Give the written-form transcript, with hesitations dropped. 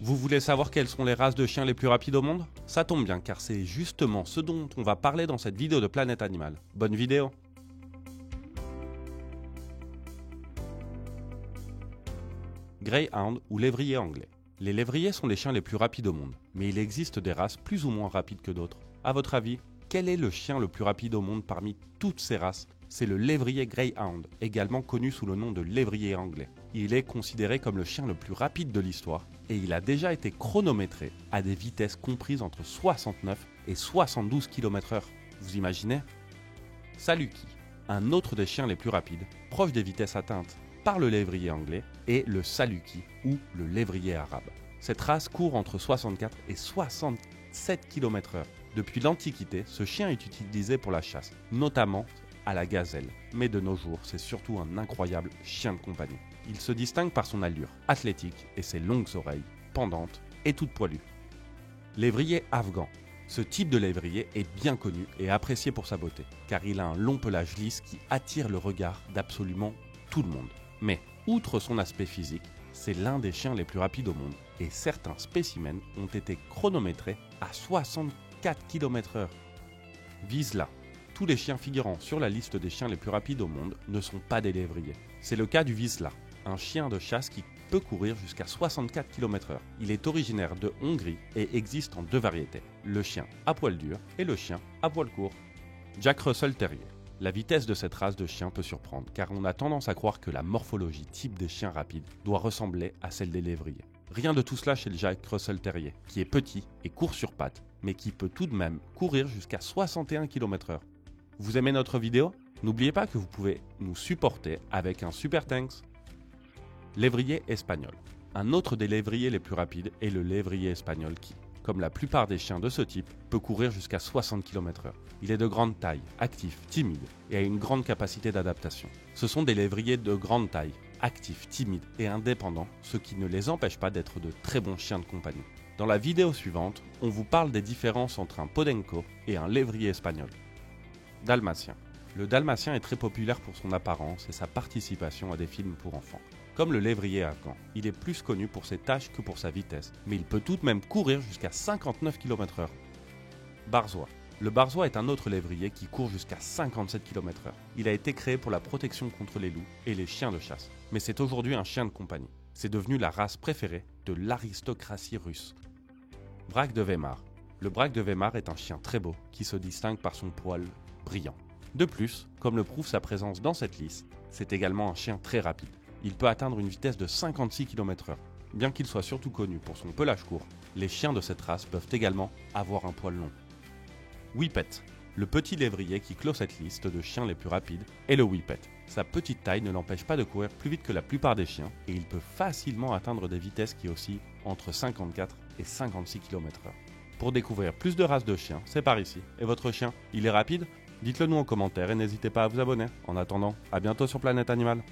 Vous voulez savoir quelles sont les races de chiens les plus rapides au monde? Ça tombe bien car c'est justement ce dont on va parler dans cette vidéo de Planète Animal. Bonne vidéo! Greyhound ou lévrier anglais. Les lévriers sont les chiens les plus rapides au monde, mais il existe des races plus ou moins rapides que d'autres. À votre avis, quel est le chien le plus rapide au monde parmi toutes ces races? C'est le lévrier Greyhound, également connu sous le nom de lévrier anglais. Il est considéré comme le chien le plus rapide de l'histoire et il a déjà été chronométré à des vitesses comprises entre 69 et 72 km/h. Vous imaginez? Saluki, un autre des chiens les plus rapides, proche des vitesses atteintes par le lévrier anglais, est le Saluki ou le lévrier arabe. Cette race court entre 64 et 67 km/h. Depuis l'Antiquité, ce chien est utilisé pour la chasse, notamment à la gazelle. Mais de nos jours, c'est surtout un incroyable chien de compagnie. Il se distingue par son allure athlétique et ses longues oreilles, pendantes et toutes poilues. Lévrier afghan. Ce type de lévrier est bien connu et apprécié pour sa beauté, car il a un long pelage lisse qui attire le regard d'absolument tout le monde. Mais, outre son aspect physique, c'est l'un des chiens les plus rapides au monde, et certains spécimens ont été chronométrés à 64 km/h. Vizsla. Tous les chiens figurant sur la liste des chiens les plus rapides au monde ne sont pas des lévriers. C'est le cas du Vizsla, un chien de chasse qui peut courir jusqu'à 64 km/h. Il est originaire de Hongrie et existe en deux variétés, le chien à poil dur et le chien à poil court. Jack Russell Terrier. La vitesse de cette race de chien peut surprendre, car on a tendance à croire que la morphologie type des chiens rapides doit ressembler à celle des lévriers. Rien de tout cela chez le Jack Russell Terrier, qui est petit et court sur pattes, mais qui peut tout de même courir jusqu'à 61 km/h. Vous aimez notre vidéo? N'oubliez pas que vous pouvez nous supporter avec un super thanks. Lévrier espagnol. Un autre des lévriers les plus rapides est le lévrier espagnol qui, comme la plupart des chiens de ce type, peut courir jusqu'à 60 km/h. Il est de grande taille, actif, timide et a une grande capacité d'adaptation. Ce sont des lévriers de grande taille, actifs, timides et indépendants, ce qui ne les empêche pas d'être de très bons chiens de compagnie. Dans la vidéo suivante, on vous parle des différences entre un Podenco et un lévrier espagnol. Dalmatien. Le dalmatien est très populaire pour son apparence et sa participation à des films pour enfants. Comme le lévrier afghan, il est plus connu pour ses taches que pour sa vitesse, mais il peut tout de même courir jusqu'à 59 km/h. Barzois. Le barzois est un autre lévrier qui court jusqu'à 57 km/h. Il a été créé pour la protection contre les loups et les chiens de chasse, mais c'est aujourd'hui un chien de compagnie. C'est devenu la race préférée de l'aristocratie russe. Braque de Weimar. Le braque de Weimar est un chien très beau qui se distingue par son poil brillant. De plus, comme le prouve sa présence dans cette liste, c'est également un chien très rapide. Il peut atteindre une vitesse de 56 km/h. Bien qu'il soit surtout connu pour son pelage court, les chiens de cette race peuvent également avoir un poil long. Whippet. Le petit lévrier qui clôt cette liste de chiens les plus rapides est le Whippet. Sa petite taille ne l'empêche pas de courir plus vite que la plupart des chiens et il peut facilement atteindre des vitesses qui oscillent entre 54 et 56 km/h. Pour découvrir plus de races de chiens, c'est par ici. Et votre chien, il est rapide? Dites-le nous en commentaire et n'hésitez pas à vous abonner. En attendant, à bientôt sur Planète Animal.